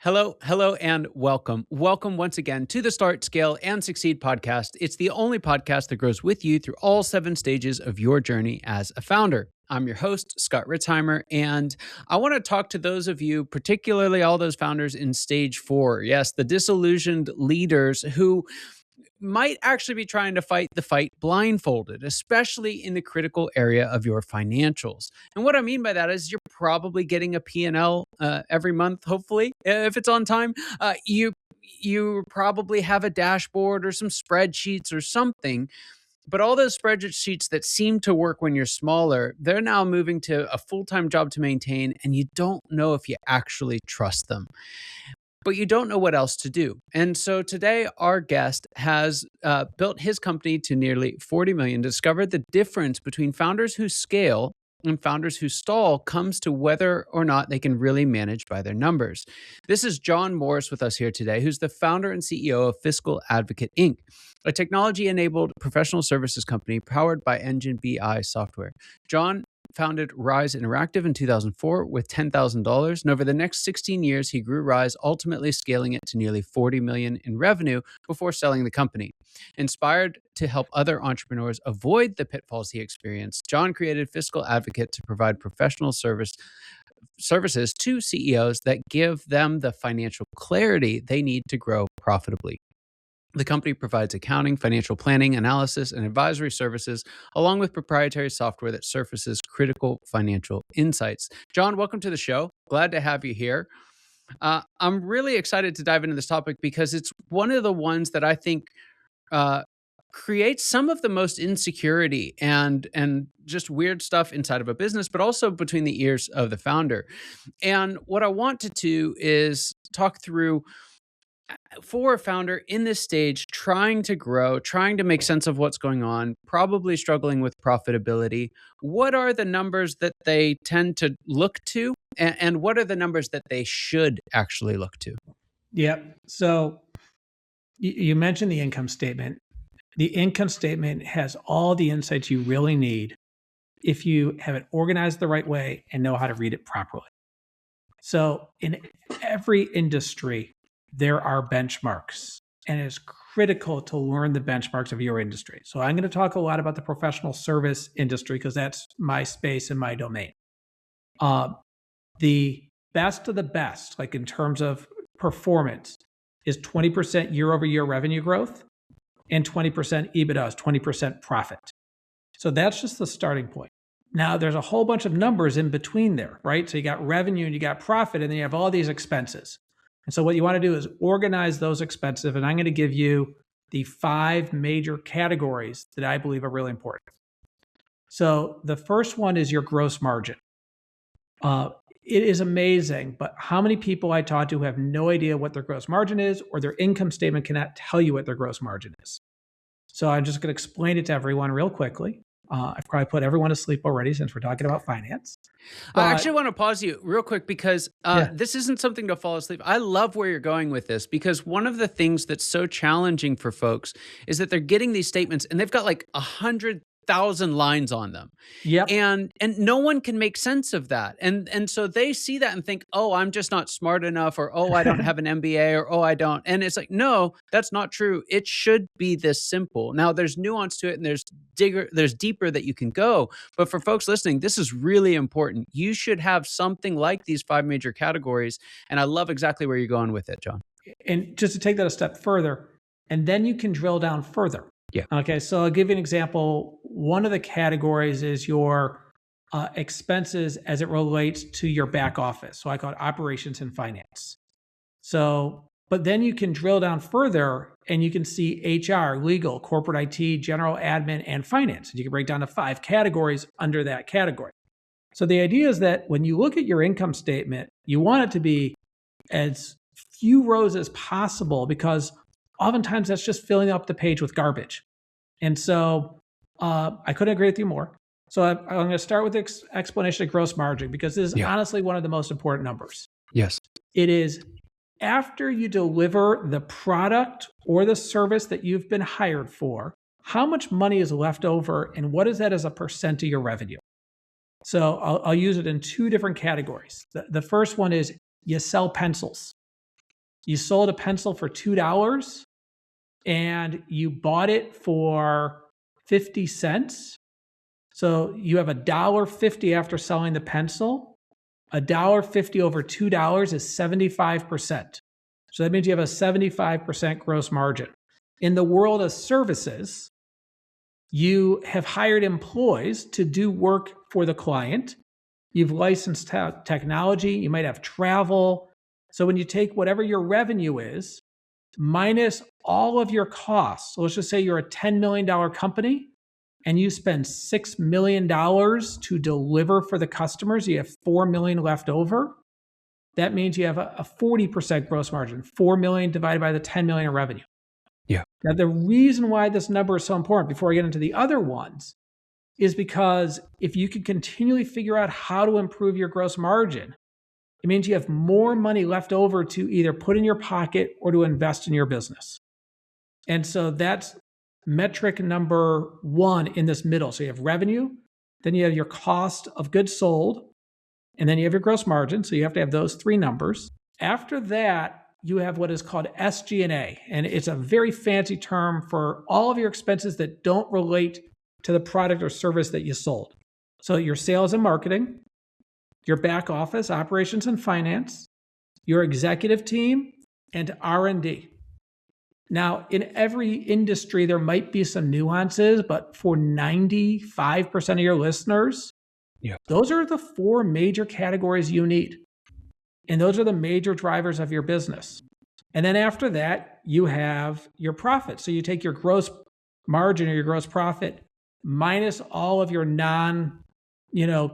Hello, and welcome. Welcome once again to the Start, Scale, and Succeed podcast. It's the only podcast that grows with you through all 7 stages of your journey as a founder. I'm your host, Scott Ritzheimer, and I want to talk to those of you, particularly all those founders in stage 4. Yes, the disillusioned leaders who might actually be trying to fight the fight blindfolded, especially in the critical area of your financials. And what I mean by that is you're probably getting a P&L every month, hopefully, if it's on time. You probably have a dashboard or some spreadsheets or something. But all those spreadsheets that seem to work when you're smaller, they're now moving to a full-time job to maintain, and you don't know if you actually trust them, but you don't know what else to do. And so today, our guest has built his company to nearly 40 million, discovered the difference between founders who scale and founders who stall comes to whether or not they can really manage by their numbers. This is Jon Morris with us here today, who's the founder and CEO of Fiscal Advocate, Inc., a technology-enabled professional services company powered by EngineBI software. Jon founded Rise Interactive in 2004 with $10,000, and over the next 16 years, he grew Rise, ultimately scaling it to nearly 40 million in revenue before selling the company. Inspired to help other entrepreneurs avoid the pitfalls he experienced, Jon created Fiscal Advocate to provide professional services to CEOs that give them the financial clarity they need to grow profitably. The company provides accounting, financial planning, analysis, and advisory services, along with proprietary software that surfaces critical financial insights. Jon, welcome to the show. Glad to have you here. I'm really excited to dive into this topic because it's one of the ones that I think creates some of the most insecurity and just weird stuff inside of a business, but also between the ears of the founder. And what I want to do is talk through, for a founder in this stage, trying to grow, trying to make sense of what's going on, probably struggling with profitability, what are the numbers that they tend to look to, and what are the numbers that they should actually look to? Yep. So you mentioned the income statement. The income statement has all the insights you really need if you have it organized the right way and know how to read it properly. So in every industry, there are benchmarks, and it's critical to learn the benchmarks of your industry. So I'm going to talk a lot about the professional service industry because that's my space and my domain. The best of the best, like in terms of performance, is 20% year-over-year revenue growth and 20% EBITDA is 20% profit. So that's just the starting point. Now, there's a whole bunch of numbers in between there, right? So you got revenue and you got profit, and then you have all these expenses. And so what you want to do is organize those expenses, and I'm going to give you the 5 major categories that I believe are really important. So the first one is your gross margin. It is amazing, but how many people I talk to have no idea what their gross margin is, or their income statement cannot tell you what their gross margin is. So I'm just going to explain it to everyone real quickly. I've probably put everyone to sleep already since we're talking about finance. I actually want to pause you real quick because this isn't something to fall asleep. I love where you're going with this because one of the things that's so challenging for folks is that they're getting these statements and they've got like 100,000 lines on them. Yep. And no one can make sense of that. And so they see that and think, oh, I'm just not smart enough, or oh, I don't have an MBA, or oh, I don't. And it's like, no, that's not true. It should be this simple. Now there's nuance to it and there's deeper that you can go. But for folks listening, this is really important. You should have something like these 5 major categories. And I love exactly where you're going with it, Jon. And just to take that a step further, and then you can drill down further. Yeah. Okay. So I'll give you an example. One of the categories is your expenses as it relates to your back office. So I call it operations and finance. So, but then you can drill down further and you can see HR, legal, corporate IT, general admin, and finance. And you can break down to 5 categories under that category. So the idea is that when you look at your income statement, you want it to be as few rows as possible because oftentimes that's just filling up the page with garbage. And so I couldn't agree with you more. So I'm going to start with the explanation of gross margin because this is honestly one of the most important numbers. Yes. It is after you deliver the product or the service that you've been hired for, how much money is left over and what is that as a percent of your revenue? So I'll use it in 2 different categories. The first one is you sell pencils. You sold a pencil for $2 and you bought it for 50 cents. So you have $1.50 after selling the pencil. $1.50 over $2 is 75%. So that means you have a 75% gross margin. In the world of services, you have hired employees to do work for the client. You've licensed technology. You might have travel. So when you take whatever your revenue is, minus all of your costs, so let's just say you're a $10 million company and you spend $6 million to deliver for the customers, you have $4 million left over. That means you have a 40% gross margin, 4 million divided by the 10 million in revenue. Yeah. Now, the reason why this number is so important before I get into the other ones is because if you can continually figure out how to improve your gross margin, it means you have more money left over to either put in your pocket or to invest in your business. And so that's metric number one in this middle. So you have revenue, then you have your cost of goods sold, and then you have your gross margin. So you have to have those three numbers. After that, you have what is called SG&A. And it's a very fancy term for all of your expenses that don't relate to the product or service that you sold. So your sales and marketing, your back office, operations and finance, your executive team, and R&D. Now, in every industry, there might be some nuances, but for 95% of your listeners, those are the four major categories you need. And those are the major drivers of your business. And then after that, you have your profit. So you take your gross margin or your gross profit minus all of your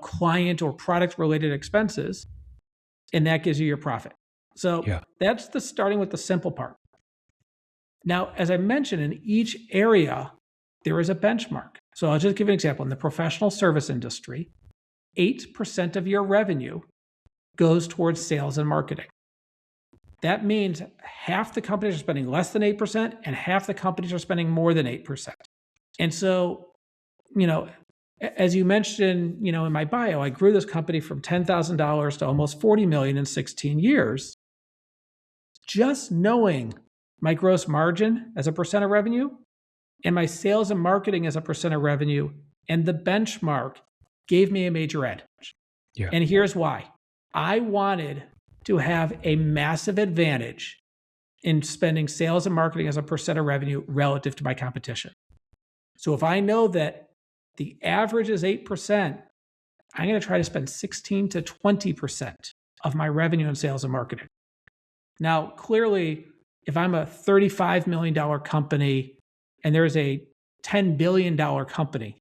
client or product related expenses, and that gives you your profit. So that's the starting with the simple part. Now, as I mentioned, in each area, there is a benchmark. So I'll just give an example. In the professional service industry, 8% of your revenue goes towards sales and marketing. That means half the companies are spending less than 8% and half the companies are spending more than 8%. And so, as you mentioned, in my bio, I grew this company from $10,000 to almost $40 million in 16 years. Just knowing my gross margin as a percent of revenue and my sales and marketing as a percent of revenue and the benchmark gave me a major edge. Yeah. And here's why. I wanted to have a massive advantage in spending sales and marketing as a percent of revenue relative to my competition. So if I know that the average is 8%, I'm going to try to spend 16 to 20% of my revenue in sales and marketing. Now, clearly, if I'm a $35 million company and there's a $10 billion company,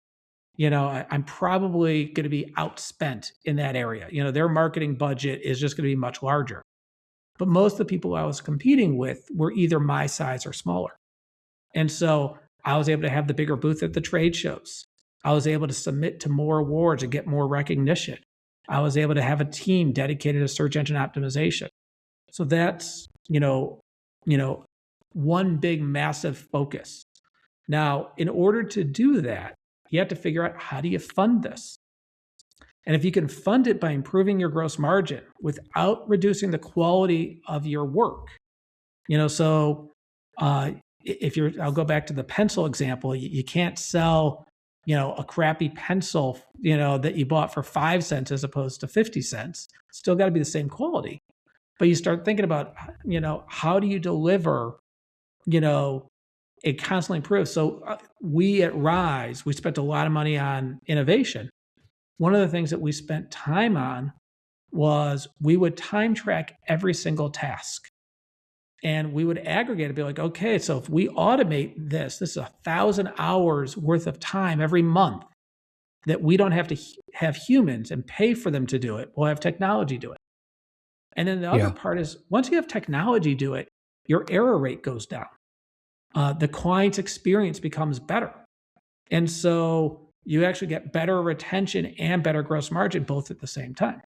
I'm probably going to be outspent in that area. Their marketing budget is just going to be much larger. But most of the people I was competing with were either my size or smaller. And so I was able to have the bigger booth at the trade shows. I was able to submit to more awards and get more recognition. I was able to have a team dedicated to search engine optimization. So that's, one big massive focus. Now, in order to do that, you have to figure out, how do you fund this? And if you can fund it by improving your gross margin without reducing the quality of your work, I'll go back to the pencil example. You can't sell, a crappy pencil, that you bought for 5 cents as opposed to 50 cents. Still got to be the same quality. But you start thinking about, how do you deliver, it constantly improves. So we at Rise, we spent a lot of money on innovation. One of the things that we spent time on was we would time track every single task. And we would aggregate and be like, okay, so if we automate this is 1,000 hours worth of time every month that we don't have to have humans and pay for them to do it. We'll have technology do it. And then the other part is, once you have technology do it, your error rate goes down. The client's experience becomes better. And so you actually get better retention and better gross margin both at the same time.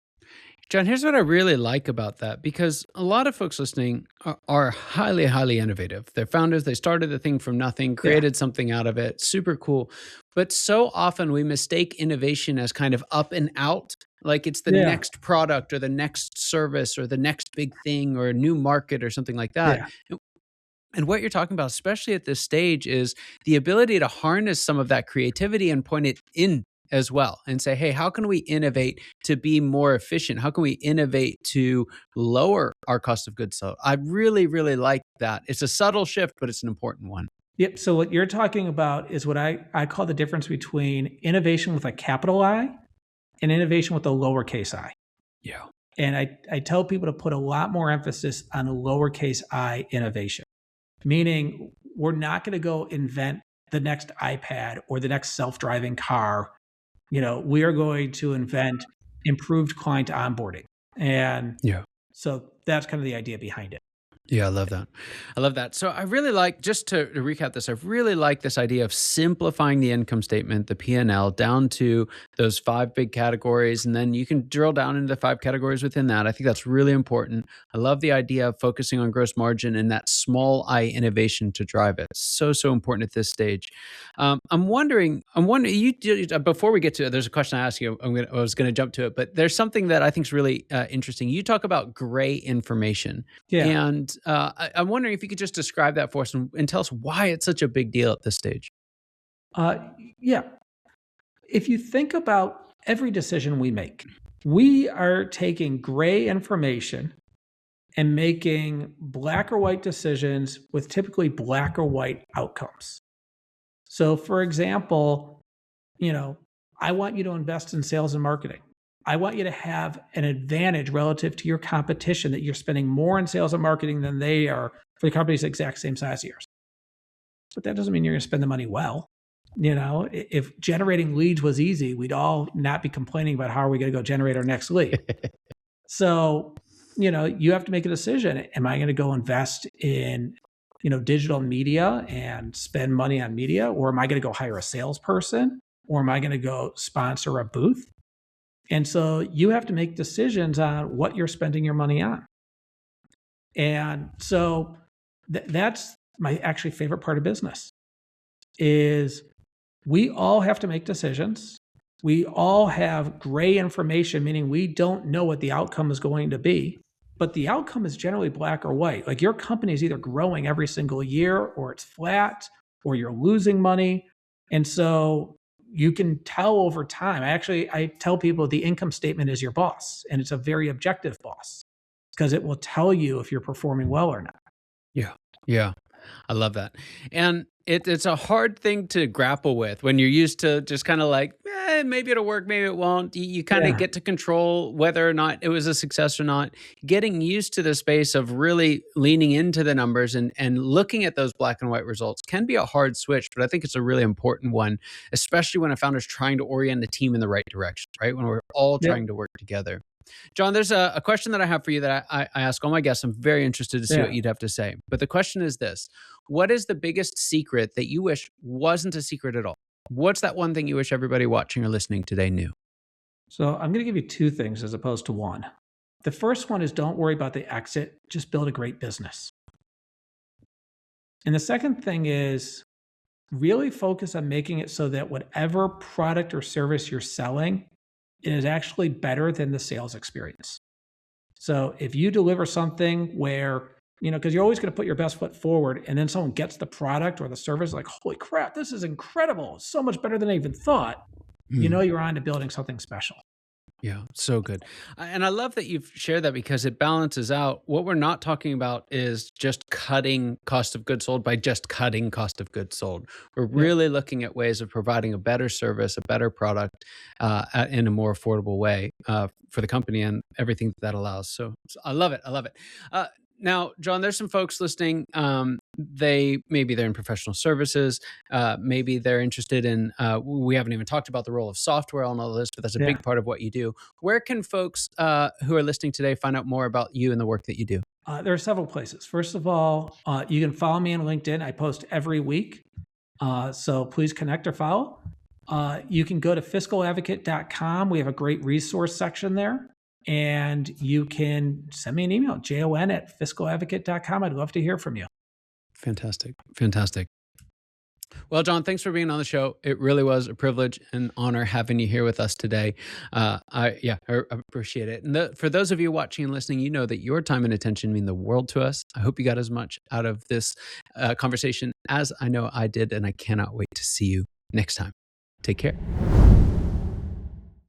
Jon, here's what I really like about that, because a lot of folks listening are highly, highly innovative. They're founders. They started the thing from nothing, created something out of it. Super cool. But so often we mistake innovation as kind of up and out Like it's the Yeah. next product or the next service or the next big thing or a new market or something like that. Yeah. And what you're talking about, especially at this stage, is the ability to harness some of that creativity and point it in as well and say, hey, how can we innovate to be more efficient? How can we innovate to lower our cost of goods sold? I really, really like that. It's a subtle shift, but it's an important one. Yep. So what you're talking about is what I call the difference between innovation with a capital I and innovation with a lowercase I. Yeah. And I tell people to put a lot more emphasis on a lowercase I innovation, meaning we're not going to go invent the next iPad or the next self-driving car. We are going to invent improved client onboarding. And Yeah. so that's kind of the idea behind it. Yeah, I love that. I love that. So I really like, just to recap this, I really like this idea of simplifying the income statement, the P&L, down to those 5 big categories. And then you can drill down into the 5 categories within that. I think that's really important. I love the idea of focusing on gross margin and that small I innovation to drive it. So, so important at this stage. I'm wondering, before we get to it, there's a question I asked you. I was going to jump to it, but there's something that I think is really interesting. You talk about gray information. Yeah. And I'm wondering if you could just describe that for us and tell us why it's such a big deal at this stage. Yeah. If you think about every decision we make, we are taking gray information and making black or white decisions with typically black or white outcomes. So, for example, I want you to invest in sales and marketing. I want you to have an advantage relative to your competition that you're spending more in sales and marketing than they are for the companies the exact same size as yours. But that doesn't mean you're going to spend the money well. If generating leads was easy, we'd all not be complaining about how are we going to go generate our next lead. So, you have to make a decision. Am I going to go invest in, digital media and spend money on media? Or am I going to go hire a salesperson? Or am I going to go sponsor a booth? And so you have to make decisions on what you're spending your money on. And so that's my actually favorite part of business is we all have to make decisions. We all have gray information, meaning we don't know what the outcome is going to be, but the outcome is generally black or white. Like your company is either growing every single year or it's flat or you're losing money. And so you can tell over time. I tell people the income statement is your boss, and it's a very objective boss because it will tell you if you're performing well or not. Yeah. Yeah. I love that. And it's a hard thing to grapple with when you're used to just kind of like, maybe it'll work, maybe it won't. You kind of get to control whether or not it was a success or not. Getting used to the space of really leaning into the numbers and looking at those black and white results can be a hard switch, but I think it's a really important one, especially when a founder's trying to orient the team in the right direction, right? When we're all trying to work together. Jon, there's a question that I have for you that I ask all my guests. I'm very interested to see what you'd have to say. But the question is this: what is the biggest secret that you wish wasn't a secret at all? What's that one thing you wish everybody watching or listening today knew? So I'm going to give you 2 things as opposed to 1. The first one is don't worry about the exit, just build a great business. And the second thing is really focus on making it so that whatever product or service you're selling is actually better than the sales experience. So if you deliver something where, because you're always going to put your best foot forward and then someone gets the product or the service like, holy crap, this is incredible. It's so much better than I even thought. You're on to building something special. Yeah, so good. And I love that you've shared that because it balances out. What we're not talking about is just cutting cost of goods sold by just cutting cost of goods sold. We're really looking at ways of providing a better service, a better product in a more affordable way for the company and everything that allows. So I love it. I love it. Now, Jon, there's some folks listening. Maybe they're in professional services. Maybe they're interested in, we haven't even talked about the role of software on all this, but that's a big part of what you do. Where can folks who are listening today find out more about you and the work that you do? There are several places. First of all, you can follow me on LinkedIn. I post every week. So please connect or follow. You can go to fiscaladvocate.com. We have a great resource section there. And you can send me an email, jon@fiscaladvocate.com. I'd love to hear from you. Fantastic. Fantastic. Well, Jon, thanks for being on the show. It really was a privilege and honor having you here with us today. I appreciate it. And for those of you watching and listening, you know that your time and attention mean the world to us. I hope you got as much out of this conversation as I know I did, and I cannot wait to see you next time. Take care.